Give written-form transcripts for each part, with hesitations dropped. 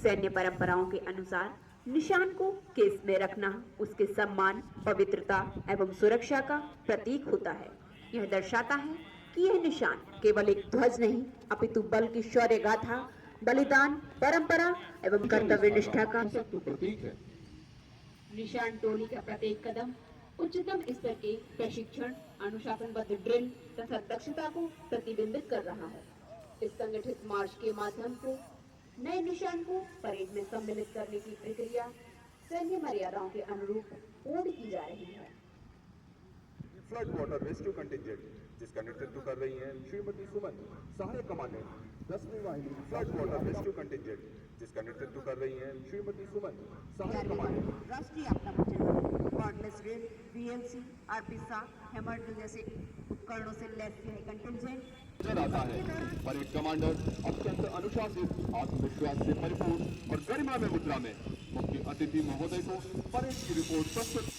सैन्य परंपराओं के अनुसार निशान को केस में रखना उसके सम्मान, पवित्रता एवं सुरक्षा का प्रतीक होता है। यह दर्शाता है कि यह निशान केवल एक ध्वज नहीं, अपितु बल की शौर्य गाथा, बलिदान, परंपरा एवं कर्तव्य निष्ठा का प्रतीक है। निशान टोली का प्रत्येक कदम उच्चतम स्तर के प्रशिक्षण, अनुशासनबद्ध ड्रिल तथा दक्षता को प्रतिबिंबित कर रहा है। इस संगठित मार्च के माध्यम से नए निशान को परेड में सम्मिलित करने की प्रक्रिया सैन्य मर्यादाओं के अनुरूप पूर्ण की जा रही है। फ्लड वाटर रेस्क्यू कंटिंजेंट जिसका नेतृत्व कर रही हैं श्रीमती सुमन, सहायक कमांडेंट 10वीं वाहिनी फ्लड वाटर रेस्क्यू कंटिंजेंट जिसका नेतृत्व कर रही हैं श्रीमती सुमन, सहायक कमांडेंट। राष्ट्रीय आपदा मोचन बल, कॉर्डलेस रेल, VLC, आरपीसा, हेमर जैसे उपकरणों से लैस यह कंटिंजेंट नजर आता है। परेड कमांडर अत्यंत अनुशासित, आत्मविश्वास से परिपूर्ण और गरिमा में मुद्रा में मुख्य अतिथि महोदय को परेड की रिपोर्ट प्रस्तुत।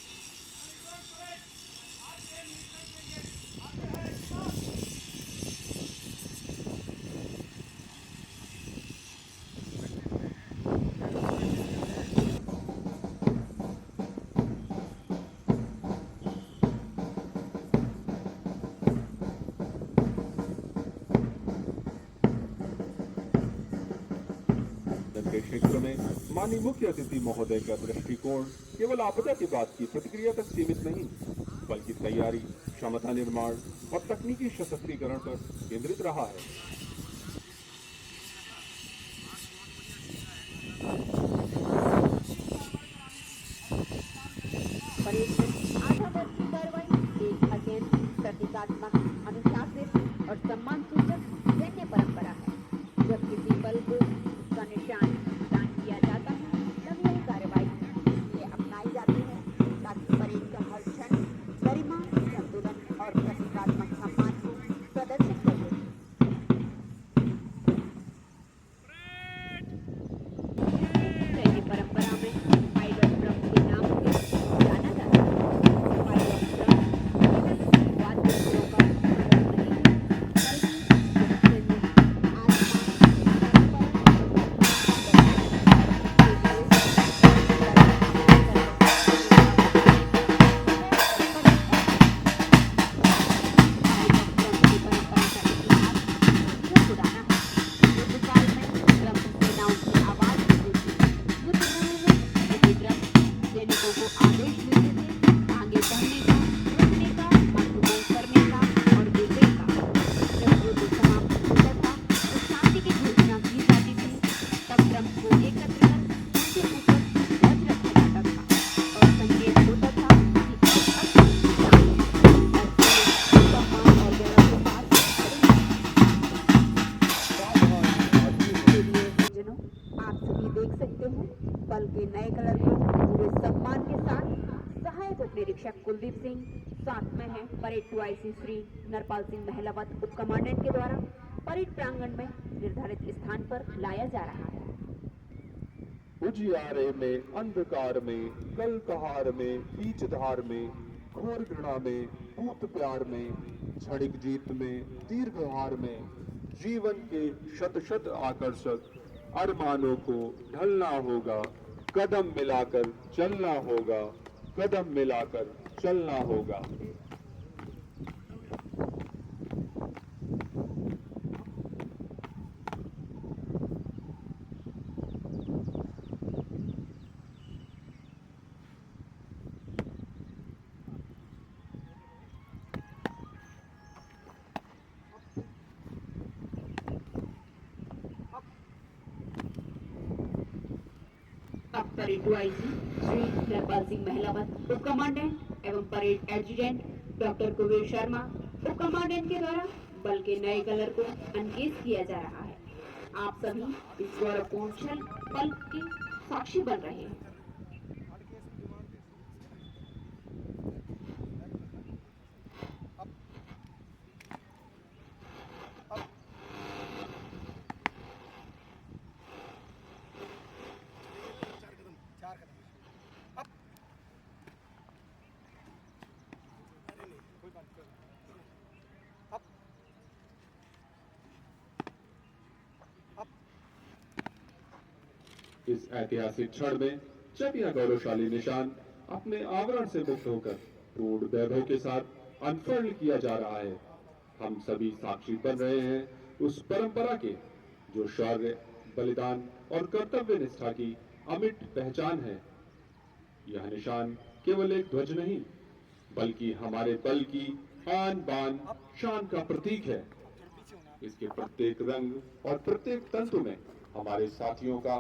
के क्षेत्र में माननीय मुख्य अतिथि महोदय का दृष्टिकोण केवल आपदा के बाद की प्रतिक्रिया तक सीमित नहीं, बल्कि तैयारी, क्षमता निर्माण और तकनीकी सशक्तिकरण पर केंद्रित रहा है। परेड में आधा वर्ष की कार्रवाई एक अत्यंत प्रतीकात्मक, अनुशासित और सम्मान सूचक सैन्य परंपरा है। जब किसी बल को उसका निशान प्रदान किया जाता है, तब यह कार्रवाई इसलिए अपनाई जाती है ताकि परेड का हर क्षण गरिमा, संतुलन और प्रतीकात्मक सम्मान को प्रदर्शित कर सके। सैन्य परंपरा में पायलट ड्रम के नाम से जाना जाता है। पायलट ड्रम केवल वाद्य यंत्रों का प्रदर्शन नहीं है, बल्कि यह सैन्य सैनिकों को आदेश देते थे, आगे बढ़ने का, रुकने का, मजबूत करने का और विजय का। जब युद्ध समाप्त होता था तो शांति की घोषणा की जाती थी, तब ड्रम को एकत्र कर उनके ऊपर ध्वज रखा जाता था और संकेत होता था कि अब सम्मान और गौरव के साथ जनों, आप सभी देख सकते हैं बल के नए कलर को पूरे सम्मान के साथ सहायक उप निरीक्षक कुलदीप सिंह, साथ में है परेड 2IC श्री नरपाल सिंह महलावत उप कमांडेंट के द्वारा परेड प्रांगण में निर्धारित स्थान पर लाया जा रहा है। उजियारे में, अंधकार में, कल कहार में, बीच धार में, घोर घृणा में, पूत प्यार में, क्षणिक जीत में, दीर्घ हार में, जीवन के शत शत आकर्षक अरमानों को ढलना होगा, कदम मिलाकर चलना होगा, कदम मिलाकर चलना होगा। अब परेड 2IC श्री नरपाल सिंह महलावत उप कमांडेंट एवं parade adjutant doctor Kuber Sharma उप कमांडेंट के द्वारा बल के नए कलर को अनकेस किया जा रहा है। आप सभी इस गौरवपूर्ण क्षण पल के साक्षी बन रहे हैं। इस ऐतिहासिक क्षण में जब यह गौरवशाली निशान अपने आवरण से मुक्त होकर पूर्ण वैभव के साथ अनफर्ड किया जा रहा है, हम सभी साक्षी बन रहे हैं उस परंपरा के जो शौर्य, बलिदान और कर्तव्य निष्ठा की अमिट पहचान है। यह निशान केवल एक ध्वज नहीं, बल्कि हमारे बल की आन बान शान का प्रतीक है। इसके प्रत्येक रंग और प्रत्येक तंतु में हमारे साथियों का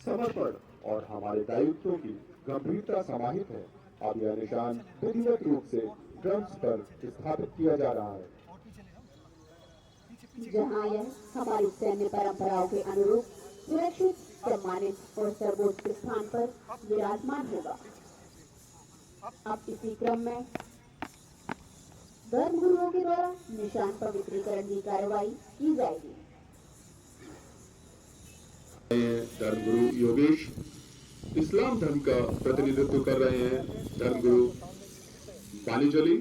समर्पण और हमारे दायित्वों की गंभीरता समाहित है। अब यह निशान विधिवत रूप से ड्रम्स पर स्थापित किया जा रहा है, जहाँ यह हमारी सैन्य परंपराओं के अनुरूप सुरक्षित, सम्मानित और सर्वोच्च स्थान पर विराजमान होगा। अब इसी क्रम में धर्मगुरुओं के द्वारा निशान पवित्रीकरण की कार्रवाई की जाएगी। धर्मगुरु योगेश इस्लाम धर्म का प्रतिनिधित्व कर रहे हैं। धर्मगुरु बानीजली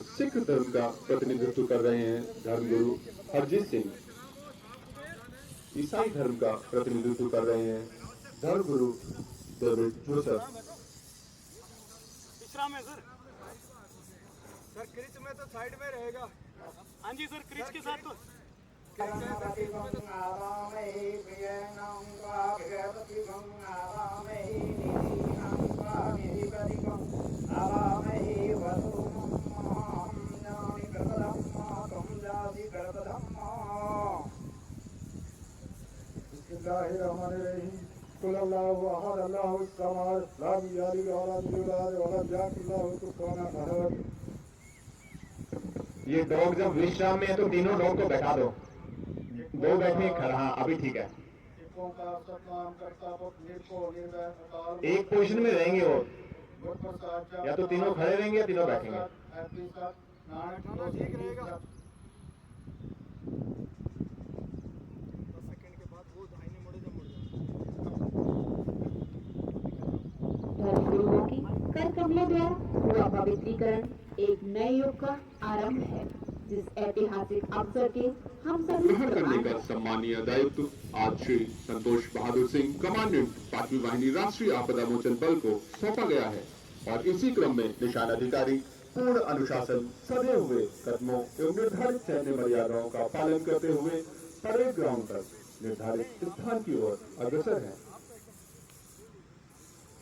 सिख धर्म का प्रतिनिधित्व कर रहे हैं। धर्मगुरु हरजीत सिंह ईसाई धर्म का प्रतिनिधित्व कर रहे हैं। धर्मगुरु डेविड जोसेफ। विश्राम है सर। सर क्रिच में तो साइड में रहेगा। हाँ जी सर, क्रिच के साथ तो ये डॉग जब विश्राम में है तो तीनों डॉग को बैठा दो। दो बैठे खड़ा, हाँ अभी ठीक है। एक पोजीशन में रहेंगे वो, या तो तीनों खड़े रहेंगे या तीनों बैठेंगे। ठीक रहेगा। 10 सेकंड के बाद वो दाहिने मुड़े जब मुड़ जाए। धर्मगुरुओं की कर कमलों द्वारा हुआ पवित्रीकरण एक नए युग का आरंभ है, जिस ऐतिहासिक अवसर के हम सभी ग्रहण करने का सम्मानीय दायित्व आज श्री संतोष बहादुर सिंह, कमांडेंट 5वीं वाहिनी राष्ट्रीय आपदा मोचन बल को सौंपा गया है। और इसी क्रम में निशान अधिकारी पूर्ण अनुशासन, सधे हुए कदमों एवं निर्धारित सैन्य मर्यादाओं का पालन करते हुए परेड ग्राउंड तक निर्धारित स्थान की ओर अग्रसर है।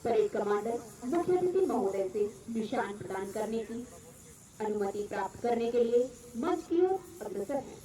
परेड कमांडर मुख्य अतिथि महोदय से निशान प्रदान करने की अनुमति प्राप्त करने के लिए मंच की ओर अग्रसर है।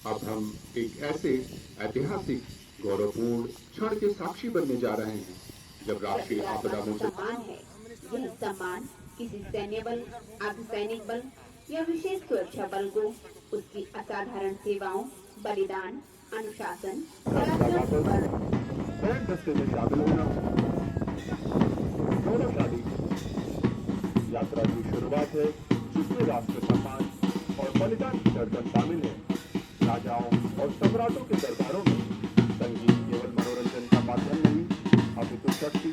अब हम एक ऐसे ऐतिहासिक गौरवपूर्ण क्षण के साक्षी बनने जा रहे हैं जब राष्ट्रीय आपदा मोचन सम्मान है। यह सम्मान किसी सैन्य बल, अर्धसैनिक बल या विशेष सुरक्षा बल को उसकी असाधारण सेवाओं, बलिदान, अनुशासन, पराक्रम पर बैंड दस्ते में शामिल होना, गौरवशाली यात्रा की शुरुआत है जिसमें राष्ट्र सम्मान और बलिदान की धड़कन शामिल है। राजाओं और सम्राटों के दरबारों में संगीत केवल मनोरंजन का माध्यम नहीं, अपितु शक्ति,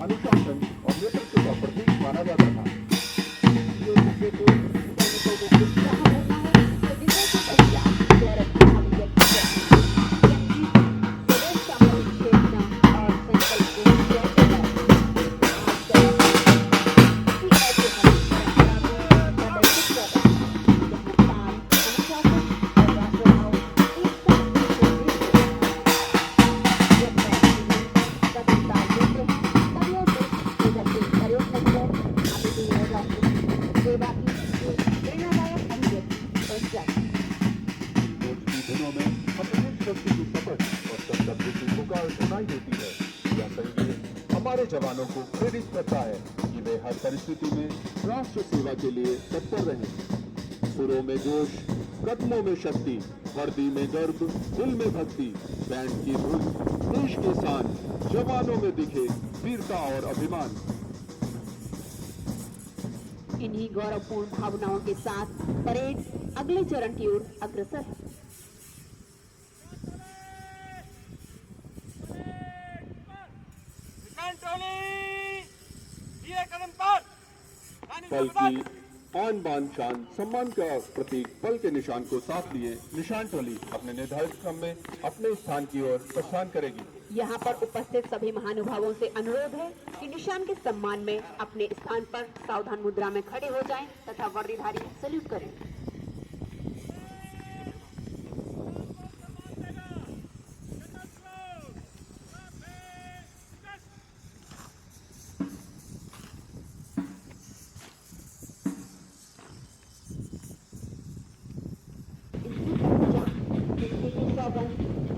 अनुशासन और नेतृत्व का प्रतीक माना जाता था। ये मुद्दे को सैनिकों को कुछ जहाँ होना है तो विजय के पश्चात गौरव की अभिव्यक्ति करना, स्वदेश सामरिक चेतना और संकल्प को जैसे धुनों में अपने शक्ति की शपथ और संकल्प की पुकार सुनाई देती है। यह संगीत हमारे जवानों को प्रेरित करता है कि वे हर परिस्थिति में राष्ट्र सेवा के लिए तत्पर रहें। सुरों में जोश, कदमों में शक्ति, वर्दी में गर्व, दिल में भक्ति, बैंड की धुन, देश के शान, जवानों में दिखे वीरता और अभिमान। इन्हीं गौरवपूर्ण भावनाओं के साथ परेड अगले चरण की ओर अग्रसर है। पल की आन बान शान सम्मान का प्रतीक पल के निशान को साथ लिए निशान टोली अपने निर्धारित क्रम में अपने स्थान की ओर प्रस्थान करेगी। यहाँ पर उपस्थित सभी महानुभावों से अनुरोध है कि निशान के सम्मान में अपने स्थान पर सावधान मुद्रा में खड़े हो जाएं तथा वर्दीधारी सैल्यूट करें।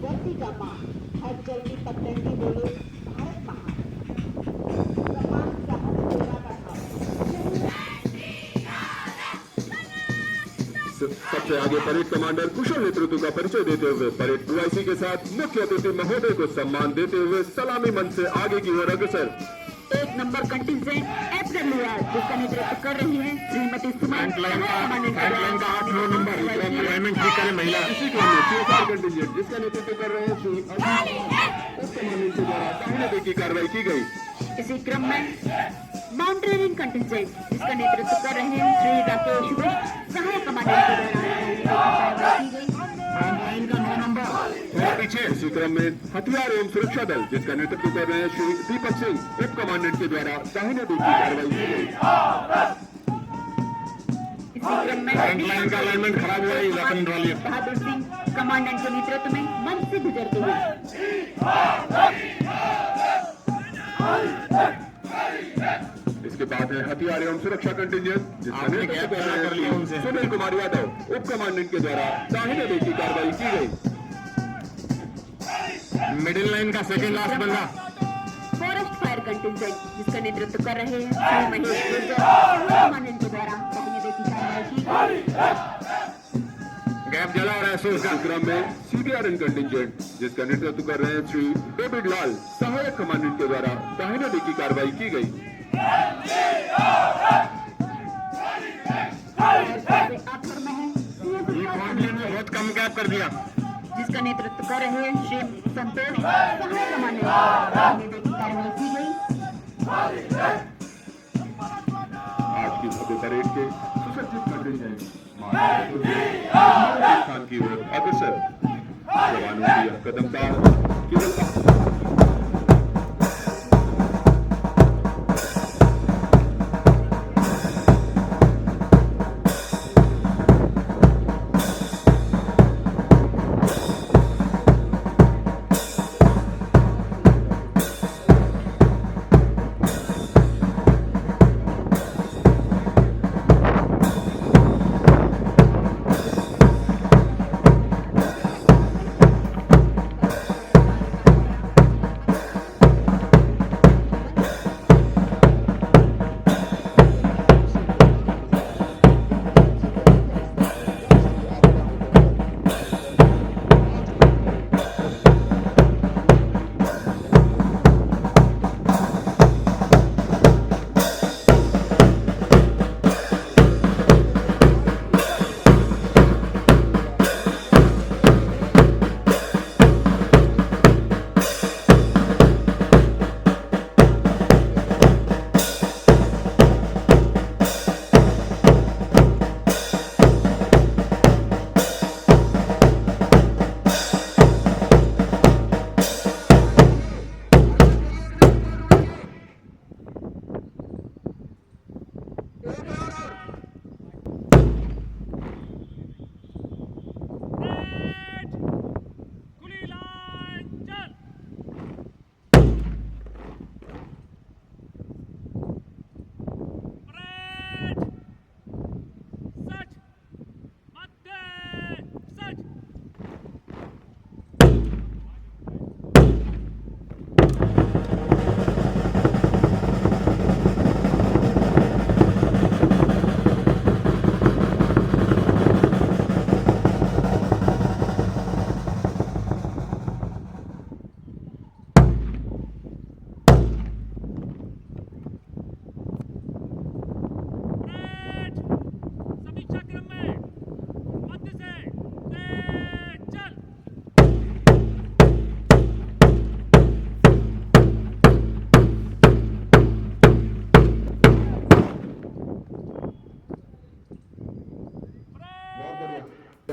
वर्दी का मान हर जल्दी पतंगी बोले भारत महान सम्मान का सेवा का भाव। सबसे आगे परेड कमांडर कुशल नेतृत्व का परिचय देते हुए परेड डीआईसी के साथ मुख्य अतिथि महोदय को सम्मान देते हुए सलामी मंच से आगे की ओर अग्रसर। 1 नंबर कंटिजेंट FWR जिसका नेतृत्व कर रही है श्रीमती सुमन महिला इसी क्रम में CSR कंटिजेंट जिसका नेतृत्व कर रहे हैं श्री उस कमांडेंट के द्वारा दाहिने बैक की कार्रवाई की गई। इसी क्रम में माउंटेनियरिंग कंटिजेंट जिसका नेतृत्व कर रहे हैं श्री राकेश विष्ट सहायक कमांडेंट के द्वारा कार्रवाई की गई। इनका 9 नंबर पीछे इसी क्रम में हथियार एवं सुरक्षा दल जिसका नेतृत्व कर रहे हैं श्री दीपक सिंह उप कमांडेंट के द्वारा दाहिने बैक की कार्रवाई की गई। इसी क्रम में लाइन का अलाइनमेंट खराब हुआ है, वेपन वाली बहादुर सिंह कमांडेंट के नेतृत्व में मंच से गुजरते हुए इसके बाद है हथियार एवं सुरक्षा कंटिजेंट जिसका नेतृत्व कर रहे हैं श्री सुनील कुमार यादव उप कमांडेंट के द्वारा दाहिने बैक की कार्रवाई की गई। मिडिल लाइन का सेकंड लास्ट बंदा फॉरेस्ट फायर कंटिजेंट जिसका नेतृत्व कर रहे हैं श्री महेश गुर्जर कमांडेंट के द्वारा दाहिने बैक की कार्रवाई की गई। गैप जला रहा है इस क्रम में CBRN कंटिजेंट जिसका नेतृत्व कर रहे हैं श्री डेविड लाल सहायक कमांडेंट के द्वारा दाहिने बैक की कार्रवाई की गई। आखिर में है बहुत कम गैप कर दिया जिसका नेतृत्व कर रहे हैं श्री संतोष सहायक कमांडेंट दाहिने बैक की कार्रवाई की गई। आज की भव्य परेड के सुसज्जित कंटिजेंट स्थान की ओर अग्रसर जवानों की यह कदमदार केवल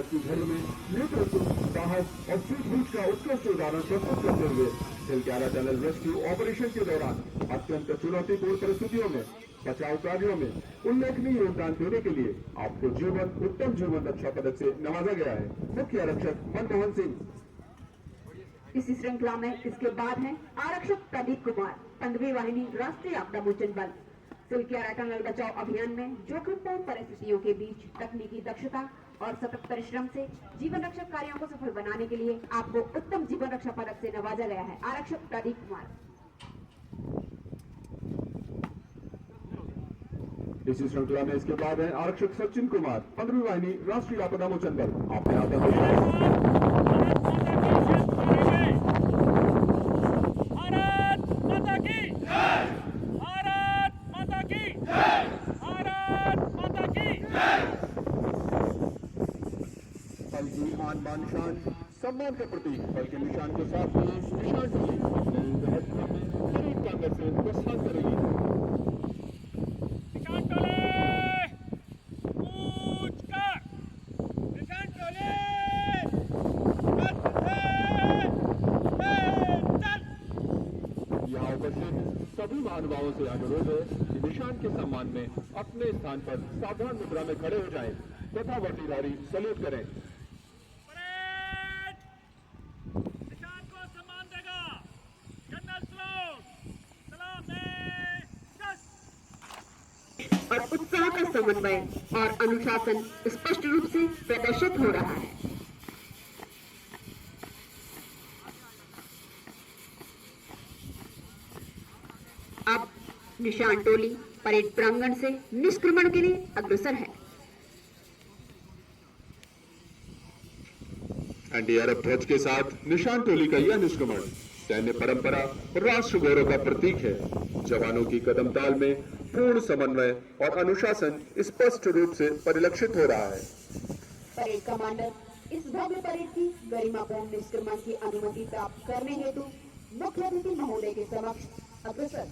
की घर में नेतृत्व, साहस और सूझबूझ का उत्कृष्ट उदाहरण प्रस्तुत करते हुए सिलक्यारा टनल रेस्क्यू ऑपरेशन के दौरान अत्यंत चुनौतीपूर्ण परिस्थितियों में बचाव कार्यों में उल्लेखनीय योगदान देने के लिए आपको उत्तम जीवन रक्षा पदक से नवाजा गया है। मुख्य आरक्षक मनमोहन सिंह। इसी श्रृंखला में इसके बाद है आरक्षक प्रदीप कुमार, 15वीं वाहिनी राष्ट्रीय आपदा मोचन बल। सिलक्यारा टनल बचाव अभियान में जोखिमपूर्ण परिस्थितियों के बीच तकनीकी दक्षता और सतत परिश्रम से जीवन रक्षक कार्यों को सफल बनाने के लिए आपको उत्तम जीवन रक्षा पदक से नवाजा गया है। आरक्षक प्रदीप कुमार। इसी श्रृंखला में इसके बाद है आरक्षक सचिन कुमार, 15वीं वाहिनी राष्ट्रीय आपदा मोचन बल। आपने भारत माता की जय, भारत माता की जय, भारत माता की जय। बल की आन बान शान सम्मान का प्रतीक बल के निशान के साथ निशान टोली करीब कांग्रेस से प्रस्थान करेगी। निशान टोले कूच कर, निशान टोले यहाँ उपस्थित सभी महानुभावों से अनुरोध है कि निशान के सम्मान में अपने स्थान पर सावधान मुद्रा में खड़े हो जाएं तथा वर्दीधारी सल्यूट करें। परेड निशान को सम्मान देगा जनरल स्रोत, सलाम और उत्साह का समन्वय और अनुशासन स्पष्ट रूप से प्रदर्शित हो रहा है। अब निशान टोली परेड प्रांगण से निष्क्रमण के लिए अग्रसर है। एनडीआरएफ ध्वज के साथ निशान टोली का यह निष्क्रमण सैन्य परंपरा और राष्ट्र गौरव का प्रतीक है। जवानों की कदम ताल में पूर्ण समन्वय और अनुशासन स्पष्ट रूप से परिलक्षित हो रहा है। परेड कमांडर इस भव्य परेड की गरिमापूर्ण निष्क्रमण की अनुमति प्राप्त करने हेतु मुख्य अतिथि महोदय के समक्ष अग्रसर।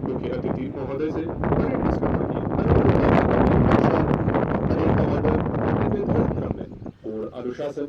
मुख्य अतिथि महोदय से परेड निष्क्रमण की अनुमति प्राप्त करने के पश्चात परेड कमांडर अपने निर्धारित क्रम में पूर्ण अनुशासन